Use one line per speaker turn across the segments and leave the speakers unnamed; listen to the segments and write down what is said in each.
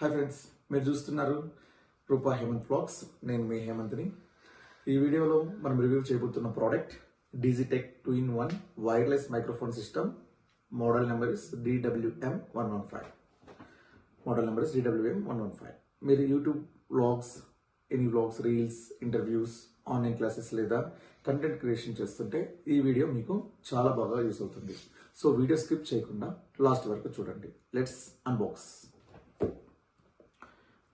Hi friends, మీరు చూస్తున్నారు రూపా Hemant blogs. నేను మీ హేమంత్ని. ఈ వీడియోలో మనం రివ్యూ చేయబోతున్న product Digitek 2-in-1 wireless microphone system. Model number is DWM115. మీరు YouTube vlogs, any vlogs, reels, interviews, online classes లేదా కంటెంట్ క్రియేషన్ చేస్తుంటే ఈ వీడియో మీకు చాలా బాగా యూస్ అవుతుంది. సో వీడియో స్కిప్ చేయకుండా లాస్ట్ వరకు చూడండి. Let's unbox.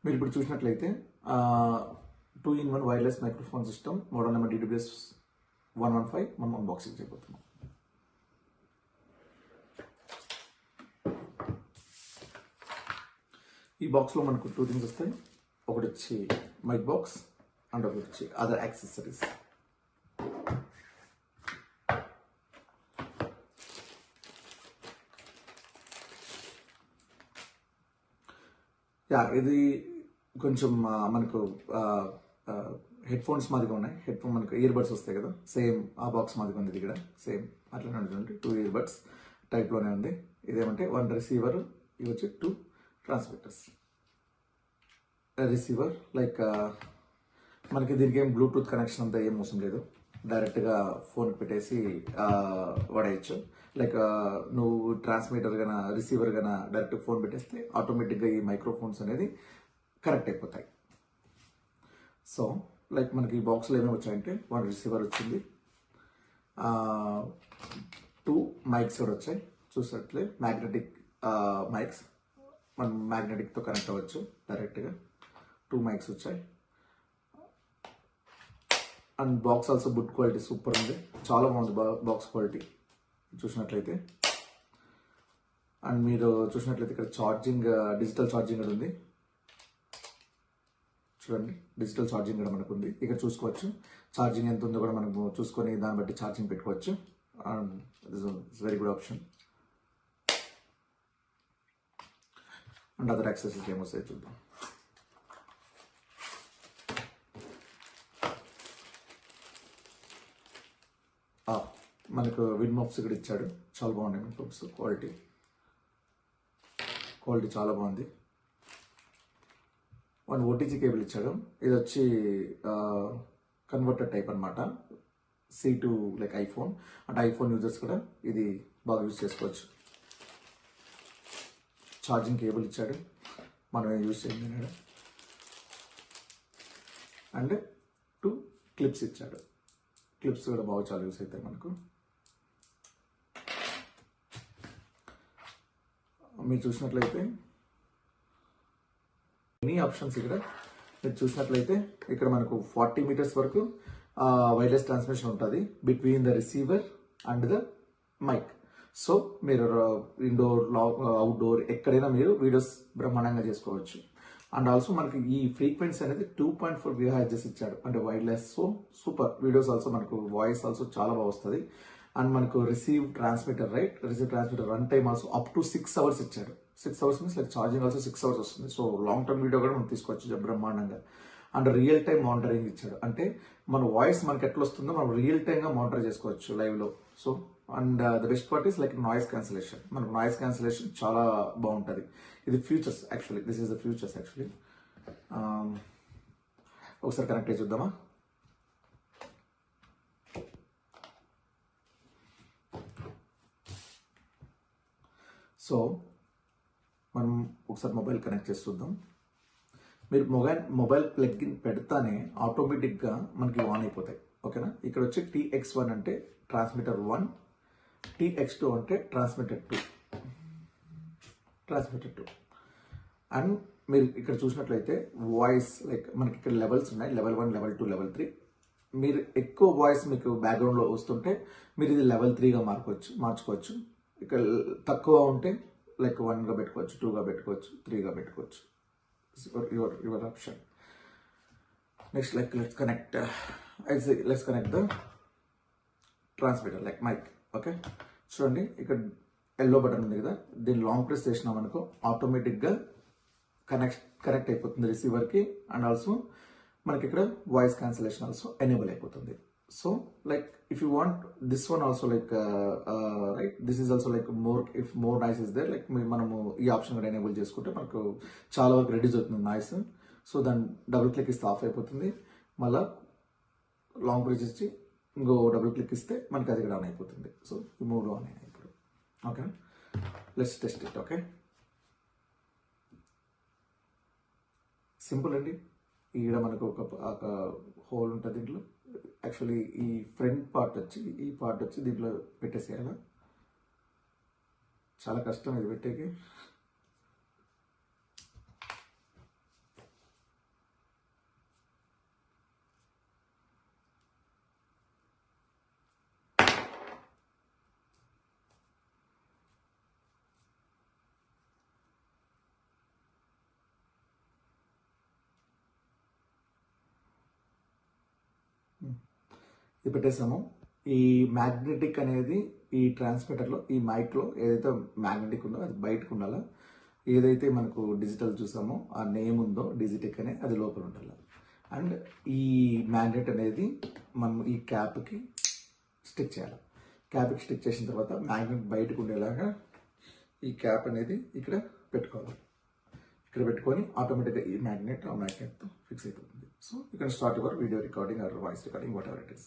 మీరు ఇప్పుడు చూసినట్లయితే 2-in-1 wireless microphone system model number DWM115 మనం అన్బాక్సింగ్ చేయబోతున్నాం. ఈ బాక్స్లో మనకు 2 థింగ్స్ వస్తాయి. ఒకటి వచ్చి మైక్ బాక్స్ అండ్ ఒకటి వచ్చి అదర్ యాక్సెసరీస్. ఇది కొంచెం మనకు హెడ్ ఫోన్స్ మాదిరిగా ఉన్నాయి. హెడ్ ఫోన్ మనకు ఇయర్ బడ్స్ వస్తాయి కదా, సేమ్ ఆ బాక్స్ మాదిరిగా ఉంది. ఇది కూడా సేమ్ అట్లనే ఉంటుంది. 2 ఇయర్ బడ్స్ టైప్లోనే ఉంది. ఇదేమంటే 1 రిసీవర్, ఇవి వచ్చి 2 ట్రాన్స్మిటర్స్. రిసీవర్ లైక్ మనకి దీనికి ఏం బ్లూటూత్ కనెక్షన్ అంతా ఏం అవసరం లేదు. డైరెక్ట్గా ఫోన్ పెట్టేసి వాడేయచ్చు. లైక్ నువ్వు ట్రాన్స్మిటర్ గాన రిసీవర్ గాన డైరెక్ట్ ఫోన్ పెట్టేస్తే ఆటోమేటిక్గా ఈ మైక్రోఫోన్స్ అనేది కనెక్ట్ అయిపోతాయి. సో లైక్ మనకి ఈ బాక్స్లో ఏమేమి వచ్చాయంటే 1 రిసీవర్ వచ్చింది, 2 మైక్స్ కూడా వచ్చాయి. చూసినట్లే మ్యాగ్నెటిక్ మైక్స్, మనం మ్యాగ్నెటిక్తో కనెక్ట్ అవ్వచ్చు డైరెక్ట్గా. 2 మైక్స్ వచ్చాయి. And box also good quality, super ఉంది, చాలా బాగుంది బాక్స్ క్వాలిటీ చూసినట్లయితే. అండ్ మీరు చూసినట్లయితే ఇక్కడ ఛార్జింగ్, డిజిటల్ ఛార్జింగ్ కూడా ఉంది. చూడండి, డిజిటల్ ఛార్జింగ్ కూడా మనకు ఉంది. ఇక్కడ చూసుకోవచ్చు ఛార్జింగ్ ఎంత ఉందో కూడా మనము చూసుకొని దాన్ని బట్టి ఛార్జింగ్ పెట్టుకోవచ్చు. And it's very good option. And other accessories ఏమొస్తాయి చూద్దాం. మనకు విన్ మఫ్స్ కూడా ఇచ్చాడు. చాలా బాగున్నాయి విన్ మఫ్స్. క్వాలిటీ చాలా బాగుంది. 1 OTG కేబుల్ ఇచ్చాడు. ఇది వచ్చి కన్వర్టర్ టైప్ అనమాట. C2 like iPhone. అంటే ఐఫోన్ యూజర్స్ కూడా ఇది బాగా యూజ్ చేసుకోవచ్చు. ఛార్జింగ్ కేబుల్ ఇచ్చాడు, మనం యూజ్ చేయండి. అండ్ 2 క్లిప్స్ ఇచ్చాడు. క్లిప్స్ కూడా బాగా చాలా యూస్ అవుతాయి మనకు. మీరు చూసినట్లయితే ఎనీ ఆప్షన్స్ ఇక్కడ మీరు చూసినట్లయితే ఇక్కడ మనకు 40 మీటర్స్ వరకు వైర్లెస్ ట్రాన్స్మిషన్ ఉంటుంది between the receiver and the mic. So మీరు ఇండోర్, అవుట్డోర్ ఎక్కడైనా మీరు వీడియోస్ బ్రహ్మాండంగా చేసుకోవచ్చు. అండ్ ఆల్సో మనకి ఈ ఫ్రీక్వెన్సీ అనేది 2.4 GHz ఇచ్చాడు, అంటే wireless. So super. Videos also మనకు వాయిస్ ఆల్సో చాలా బాగా వస్తుంది. అండ్ మనకు receive transmitter run time also up to 6 hours ఇచ్చాడు. 6 hours means like charging also 6 hours వస్తుంది. సో లాంగ్ టర్మ్ వీడియో కూడా మనం తీసుకోవచ్చు బ్రహ్మాండంగా. అండ్ రియల్ టైమ్ మానిటరింగ్ ఇచ్చాడు, అంటే మన వాయిస్ మనకి ఎట్లా వస్తుందో మనం రియల్ టైమ్గా మానిటర్ చేసుకోవచ్చు లైవ్లో. So and the best part is like noise cancellation. మనకు నాయిస్ క్యాన్సిలేషన్ చాలా బాగుంటుంది. ఇది futures actually, this is the futures actually. ఒకసారి కనెక్ట్ అయ్యి చూద్దామా. సో మనం ఒకసారి మొబైల్ కనెక్ట్ చేసి చూద్దాం. మీరు మొబైల్ ప్లగ్ ఇన్ పెడతానే ఆటోమేటిక్గా మనకి ఆన్ అయిపోతాయి. ఓకేనా. ఇక్కడ వచ్చి TX1 అంటే ట్రాన్స్మిటర్ 1, TX2 అంటే ట్రాన్స్మిటర్ 2. అండ్ మీరు ఇక్కడ చూసినట్లయితే వాయిస్ లైక్ మనకి ఇక్కడ లెవెల్స్ ఉన్నాయి, లెవెల్ 1, లెవెల్ 2, లెవెల్ 3. మీరు ఎక్కువ వాయిస్ మీకు బ్యాక్గ్రౌండ్లో వస్తుంటే మీరు ఇది లెవెల్ 3గా మార్చుకోవచ్చు. ఇక్కడ తక్కువ ఉంటే లైక్ 1గా పెట్టుకోవచ్చు, 2గా పెట్టుకోవచ్చు, 3గా పెట్టుకోవచ్చు. Your option. Next like let's connect the transmitter like mic. Okay, చూడండి ఇక్కడ ఎల్లో బటన్ ఉంది కదా, దీన్ని లాంగ్ ప్రెస్ చేసినా మనకు ఆటోమేటిక్గా కనెక్ట్ అయిపోతుంది రిసీవర్కి. అండ్ ఆల్సో మనకి ఇక్కడ వాయిస్ క్యాన్సిలేషన్ ఆల్సో ఎనేబుల్ అయిపోతుంది. So like if you want this one also like right, this is also like more, if more noise is there, like మనము ఈ ఆప్షన్ కూడా ఎనేబుల్ చేసుకుంటే మనకు చాలా వరకు రెడ్యూస్ అవుతుంది నాయిస్. సో దాన్ని డబుల్ క్లిక్ ఇస్తే ఆఫ్ అయిపోతుంది. మళ్ళీ లాంగ్ ప్రెస్ ఇచ్చి ఇంకో డబుల్ క్లిక్ ఇస్తే మనకి అది కూడా ఆన్ అయిపోతుంది. సో ఈ మూడు ఆన్ అయినాయి ఇప్పుడు. Okay, let's test it. Okay, simple అండి. ఈడ మనకు ఒక హోల్ ఉంటుంది దీంట్లో. యాక్చువల్లీ ఈ ఫ్రంట్ పార్ట్ వచ్చి, ఈ పార్ట్ వచ్చి దీంట్లో పెట్టేసేయాల. చాలా కష్టం ఇది పెట్టేకి. ఇది పెట్టేసాము. ఈ మ్యాగ్నెటిక్ అనేది ఈ ట్రాన్స్మిటర్లో, ఈ మైక్లో ఏదైతే మ్యాగ్నెటిక్ ఉందో అది బయటకు ఉండాలి. ఏదైతే మనకు డిజిటల్ చూసామో ఆ నేమ్ ఉందో డిజిటెక్ అనే, అది లోపల ఉండాలి. అండ్ ఈ మ్యాగ్నెట్ అనేది మనం ఈ క్యాప్కి స్టిక్ చేయాలి. క్యాప్కి స్టిక్ చేసిన తర్వాత మ్యాగ్నెట్ బయటకు ఉండేలాగా ఈ క్యాప్ అనేది ఇక్కడ పెట్టుకోవాలి. ఇక్కడ పెట్టుకొని ఆటోమేటిక్గా ఈ మ్యాగ్నెట్ ఆ మ్యాగ్నెట్తో ఫిక్స్ అయిపోతుంది. So you can start your video recording or voice recording, whatever it is.